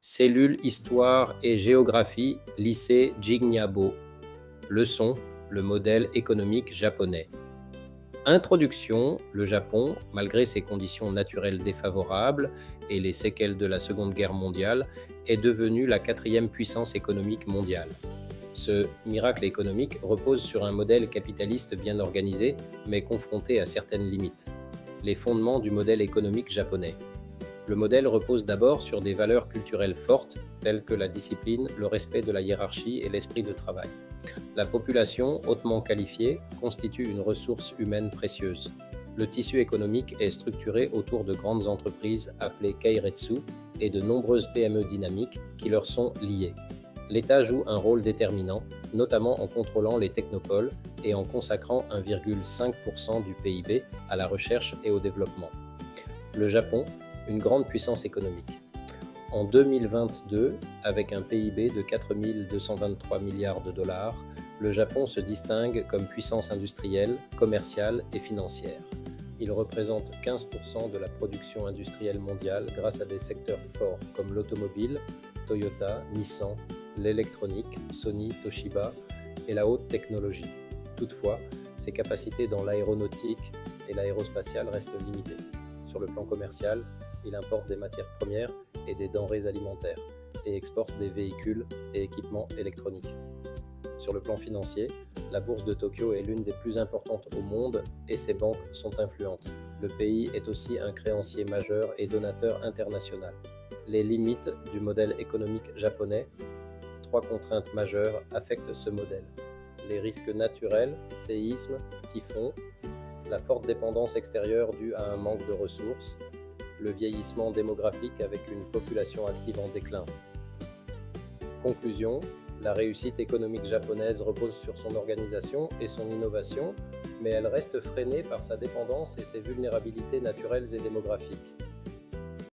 Cellules, histoire et géographie, lycée Jignabo. Leçon, le modèle économique japonais. Introduction, le Japon, malgré ses conditions naturelles défavorables et les séquelles de la Seconde Guerre mondiale, est devenu la quatrième puissance économique mondiale. Ce miracle économique repose sur un modèle capitaliste bien organisé, mais confronté à certaines limites. Les fondements du modèle économique japonais. Le modèle repose d'abord sur des valeurs culturelles fortes, telles que la discipline, le respect de la hiérarchie et l'esprit de travail. La population, hautement qualifiée, constitue une ressource humaine précieuse. Le tissu économique est structuré autour de grandes entreprises appelées keiretsu et de nombreuses PME dynamiques qui leur sont liées. L'État joue un rôle déterminant, notamment en contrôlant les technopoles et en consacrant 1,5% du PIB à la recherche et au développement. Le Japon, une grande puissance économique. En 2022, avec un PIB de 4 223 milliards de dollars, le Japon se distingue comme puissance industrielle, commerciale et financière. Il représente 15% de la production industrielle mondiale grâce à des secteurs forts comme l'automobile, Toyota, Nissan, l'électronique, Sony, Toshiba et la haute technologie. Toutefois, ses capacités dans l'aéronautique et l'aérospatiale restent limitées. Sur le plan commercial, il importe des matières premières et des denrées alimentaires et exporte des véhicules et équipements électroniques. Sur le plan financier, la bourse de Tokyo est l'une des plus importantes au monde et ses banques sont influentes. Le pays est aussi un créancier majeur et donateur international. Les limites du modèle économique japonais. 3 contraintes majeures affectent ce modèle. Les risques naturels, séismes, typhons, la forte dépendance extérieure due à un manque de ressources, le vieillissement démographique avec une population active en déclin. Conclusion, la réussite économique japonaise repose sur son organisation et son innovation, mais elle reste freinée par sa dépendance et ses vulnérabilités naturelles et démographiques.